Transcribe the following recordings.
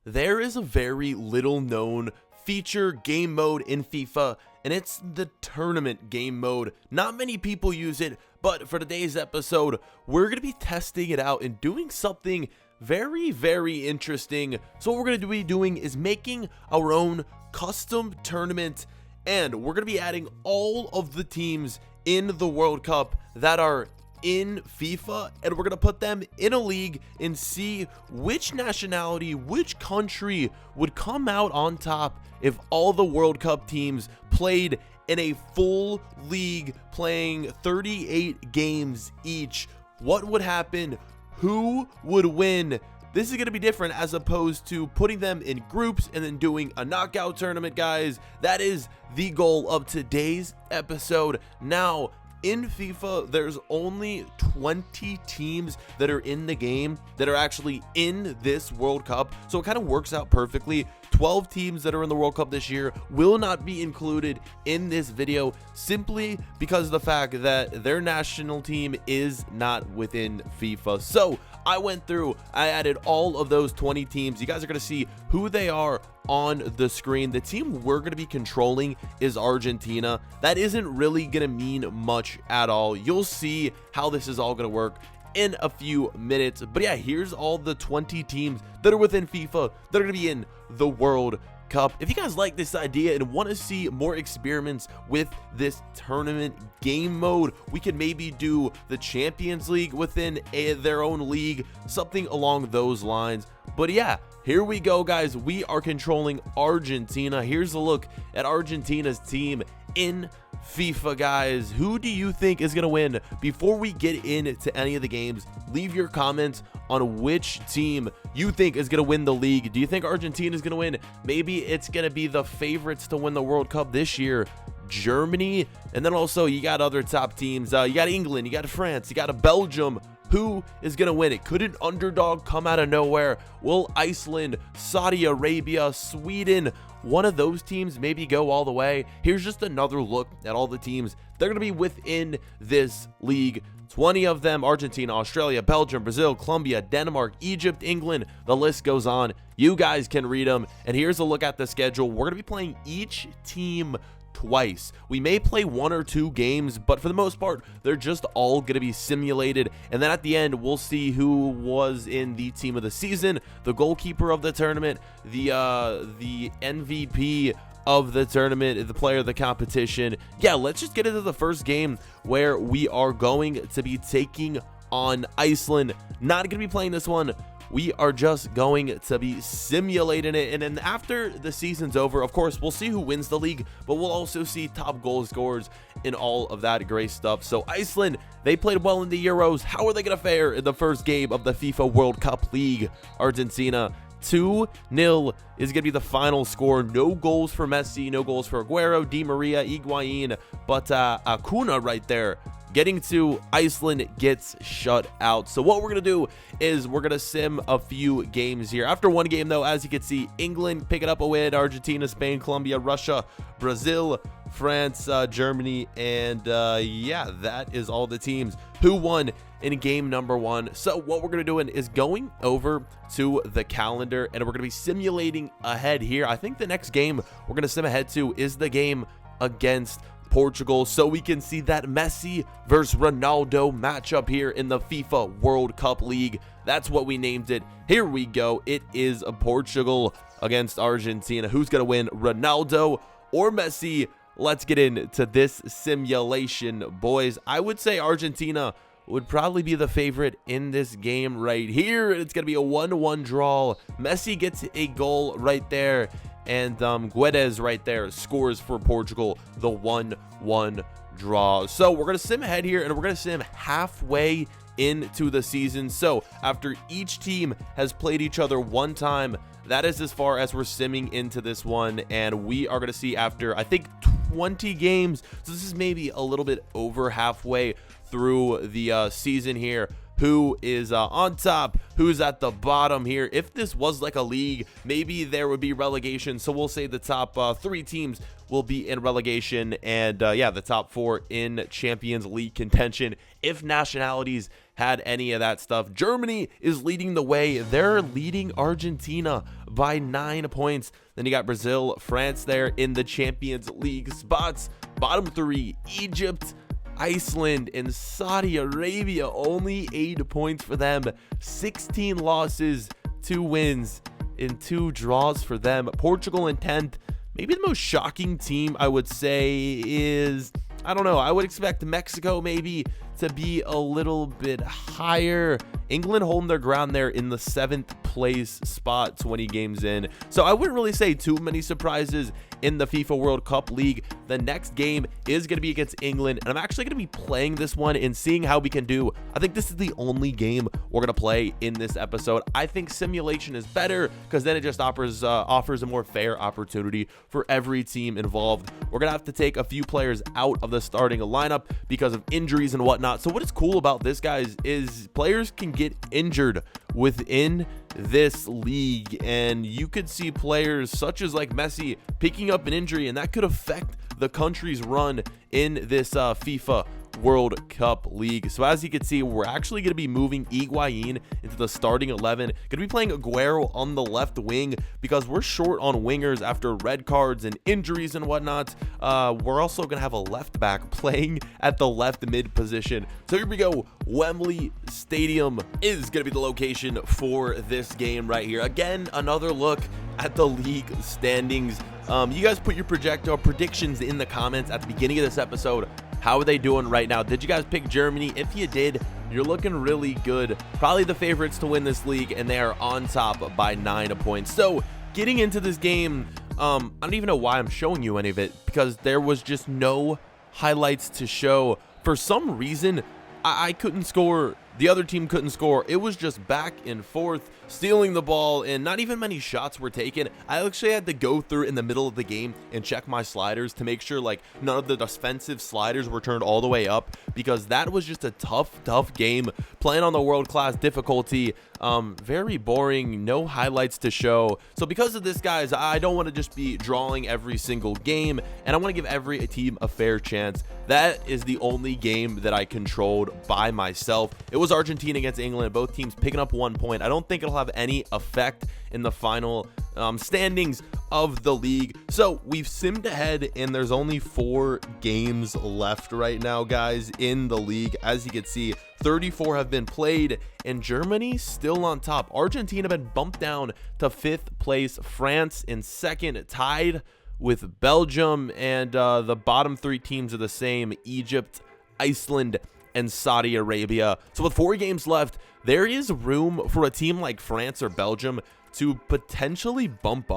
There is a very little known feature game mode in FIFA, and it's the tournament game mode. Not many people use it, but for today's episode, we're going to be testing it out and doing something very interesting. So what we're going to be doing is making our own custom tournament, and we're going to be adding all of the teams in the World Cup that are in FIFA, and we're gonna put them in a league and see which nationality, which country would come out on top if all the World Cup teams played in a full league, playing 38 games each. What would happen? Who would win? This is going to be different as opposed to putting them in groups and then doing a knockout tournament, guys. That is the goal of today's episode. Now, in FIFA, there's only 20 teams that are in the game that are actually in this World Cup, so it kind of works out perfectly. 12 teams that are in the World Cup this year will not be included in this video simply because of the fact that their national team is not within FIFA. So I went through, I added all of those 20 teams. You guys are going to see who they are on the screen. The team we're going to be controlling is Argentina. That isn't really going to mean much at all. You'll see how this is all going to work in a few minutes. But yeah, here's all the 20 teams that are within FIFA that are going to be in the World Cup. If you guys like this idea and want to see more experiments with this tournament game mode, we could maybe do the Champions League within their own league, something along those lines. But yeah, here we go, guys. We are controlling Argentina. Here's a look at Argentina's team in FIFA, guys. Who do you think is going to win? Before we get into any of the games, leave your comments on which team you think is going to win the league. Do you think Argentina is going to win? Maybe it's going to be the favorites to win the World Cup this year, Germany. And then also you got other top teams. You got England, you got France, you got Belgium. Who is going to win it? Could an underdog come out of nowhere? Will Iceland, Saudi Arabia, Sweden, one of those teams maybe go all the way? Here's just another look at all the teams. They're going to be within this league. 20 of them: Argentina, Australia, Belgium, Brazil, Colombia, Denmark, Egypt, England. The list goes on. You guys can read them. And here's a look at the schedule. We're going to be playing each team twice. We may play one or two games, but for the most part, they're just all going to be simulated. And then at the end, we'll see who was in the team of the season, the goalkeeper of the tournament, the MVP of the tournament, the player of the competition. Yeah, let's just get into the first game where we are going to be taking on Iceland. Not going to be playing this one. We are just going to be simulating it, and then after the season's over, of course, we'll see who wins the league, but we'll also see top goal scorers and all of that great stuff. So Iceland, they played well in the Euros. How are they going to fare in the first game of the FIFA World Cup League? Argentina, 2-0 is going to be the final score. No goals for Messi, no goals for Aguero, Di Maria, Higuain, but Acuna right there. Getting to Iceland gets shut out. So what we're going to do is we're going to sim a few games here. After one game, though, as you can see, England picking up a win, Argentina, Spain, Colombia, Russia, Brazil, France, Germany, and yeah, that is all the teams who won in game number one. So what we're going to do is going over to the calendar, and we're going to be simulating ahead here. I think the next game we're going to sim ahead to is the game against Portugal, so we can see that Messi versus Ronaldo matchup here in the FIFA World Cup League. That's what we named it. Here we go. It is Portugal against Argentina. Who's going to win, Ronaldo or Messi? Let's get into this simulation, boys. I would say Argentina would probably be the favorite in this game right here. It's going to be a 1-1 draw. Messi gets a goal right there, and Guedes right there scores for Portugal, the 1-1 draw. So we're going to sim ahead here, and we're going to sim halfway into the season. So after each team has played each other one time, that is as far as we're simming into this one. And we are going to see after, I think, 20 games. So this is maybe a little bit over halfway through the season here. who is on top, who's at the bottom here. If this was like a league, maybe there would be relegation. So we'll say the top 3 teams will be in relegation, and yeah, the top 4 in Champions League contention if nationalities had any of that stuff. Germany is leading the way. They're leading Argentina by 9 points. Then you got Brazil, France there in the Champions League spots. Bottom 3, Egypt, Iceland, and Saudi Arabia, only 8 points for them. 16 losses, 2 wins, and 2 draws for them. Portugal in 10th. Maybe the most shocking team I would say is, I don't know, I would expect Mexico maybe to be a little bit higher. England holding their ground there in the 7th place spot, 20 games in. So I wouldn't really say too many surprises in the FIFA World Cup League. The next game is going to be against England, and I'm actually going to be playing this one and seeing how we can do. I think this is the only game we're going to play in this episode. I think simulation is better because then it just offers a more fair opportunity for every team involved. We're going to have to take a few players out of the starting lineup because of injuries and whatnot. So what is cool about this, guys, is players can get injured within this league, and you could see players such as like Messi picking up an injury, and that could affect the country's run in this FIFA World Cup League. So as you can see, we're actually going to be moving Higuain into the starting 11. Going to be playing Aguero on the left wing because we're short on wingers after red cards and injuries and whatnot. We're also going to have a left back playing at the left mid position. So here we go. Wembley Stadium is going to be the location for this game right here. Again, another look at the league standings. You guys put your predictions in the comments at the beginning of this episode. How are they doing right now? Did you guys pick Germany? If you did, you're looking really good. Probably the favorites to win this league, and they are on top by 9 points. So getting into this game, I don't even know why I'm showing you any of it because there was just no highlights to show. For some reason, I couldn't score. The other team couldn't score. It was just back and forth, stealing the ball, and not even many shots were taken. I actually had to go through in the middle of the game and check my sliders to make sure like none of the defensive sliders were turned all the way up, because that was just a tough game playing on the world-class difficulty. Very boring, no highlights to show. So because of this, guys, I don't want to just be drawing every single game, and I want to give every team a fair chance. That is the only game that I controlled by myself. It was Argentina against England, both teams picking up 1 point. I don't think it'll have any effect in the final standings of the league. So we've simmed ahead, and there's only 4 games left right now, guys, in the league. As you can see, 34 have been played, and Germany still on top. Argentina been bumped down to 5th place. France in 2nd, tied with Belgium, and the bottom 3 teams are the same: Egypt, Iceland, and Saudi Arabia. So with 4 games left, there is room for a team like France or Belgium to potentially bump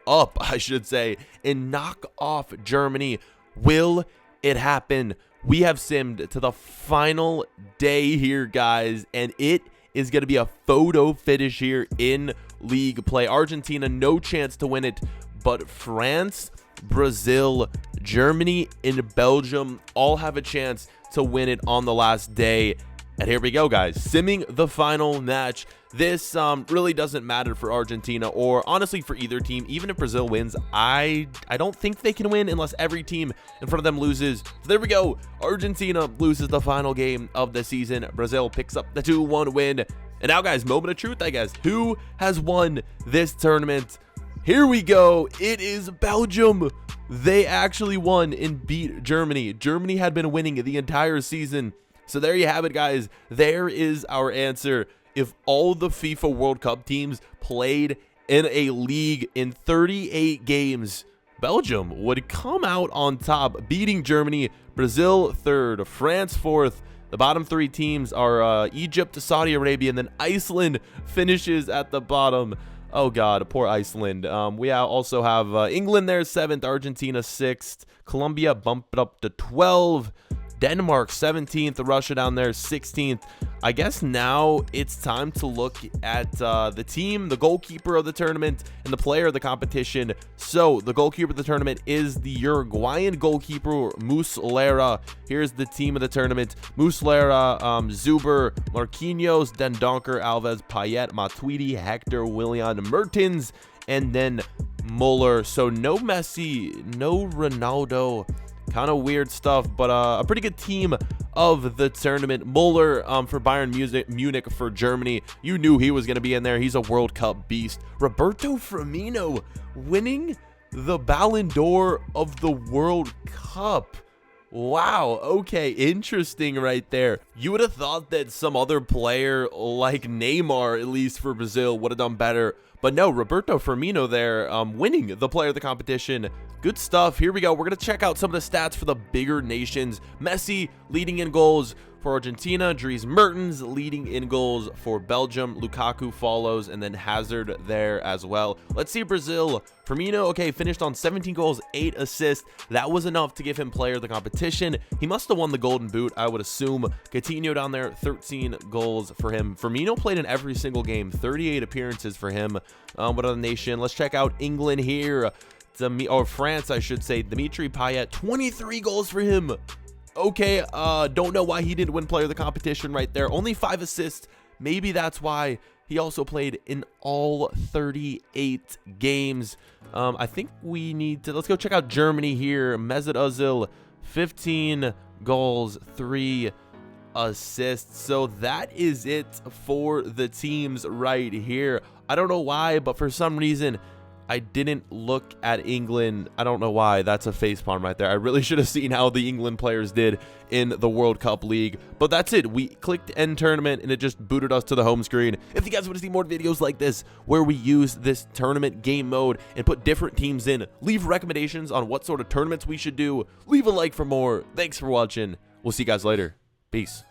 up, I should say, and knock off Germany. Will it happen? We have simmed to the final day here, guys, and it is going to be a photo finish here in league play. Argentina, no chance to win it, but France, Brazil, Germany, and Belgium all have a chance to win it on the last day. And here we go, guys, simming the final match. This really doesn't matter for Argentina, or honestly for either team. Even if Brazil wins, I don't think they can win unless every team in front of them loses. So there we go. Argentina loses the final game of the season. Brazil picks up the 2-1 win. And now, guys, moment of truth, I guess. Who has won this tournament? Here we go. It is Belgium. They actually won and beat Germany. Germany had been winning the entire season. So there you have it, guys. There is our answer. If all the FIFA World Cup teams played in a league in 38 games, Belgium would come out on top, beating Germany. Brazil 3rd, France 4th. The bottom 3 teams are Egypt, Saudi Arabia, and then Iceland finishes at the bottom. Oh, God, poor Iceland. We also have England there 7th, Argentina 6th, Colombia bumped up to 12. Denmark 17th, Russia down there 16th. I guess now it's time to look at the team, the goalkeeper of the tournament, and the player of the competition. So the goalkeeper of the tournament is the Uruguayan goalkeeper Muslera. Here's the team of the tournament: Muslera, Zuber, Marquinhos, Dendonker, Alves, Payet, Matuidi, Hector, Willian, Mertens, and then Muller. So no Messi, no Ronaldo. Kind of weird stuff, but a pretty good team of the tournament. Muller for Bayern Munich for Germany. You knew he was going to be in there. He's a World Cup beast. Roberto Firmino winning the Ballon d'Or of the World Cup. Wow, okay, interesting right there. You would have thought that some other player like Neymar, at least for Brazil, would have done better. But no, Roberto Firmino there winning the player of the competition. Good stuff. Here we go. We're going to check out some of the stats for the bigger nations. Messi leading in goals for Argentina. Dries Mertens leading in goals for Belgium. Lukaku follows, and then Hazard there as well. Let's see Brazil. Firmino, okay, finished on 17 goals, 8 assists. That was enough to give him player of the competition. He must have won the Golden Boot, I would assume. Coutinho down there, 13 goals for him. Firmino played in every single game, 38 appearances for him. What other nation? Let's check out England here. Or France, I should say. Dimitri Payet, 23 goals for him. Okay, don't know why he didn't win player of the competition right there. Only 5 assists. Maybe that's why. He also played in all 38 games. I think we need to, let's go check out Germany here. Mesut Ozil, 15 goals, 3 assists. So that is it for the teams right here. I don't know why, but for some reason I didn't look at England. I don't know why. That's a facepalm right there. I really should have seen how the England players did in the World Cup League. But that's it. We clicked end tournament and it just booted us to the home screen. If you guys want to see more videos like this where we use this tournament game mode and put different teams in, leave recommendations on what sort of tournaments we should do. Leave a like for more. Thanks for watching. We'll see you guys later. Peace.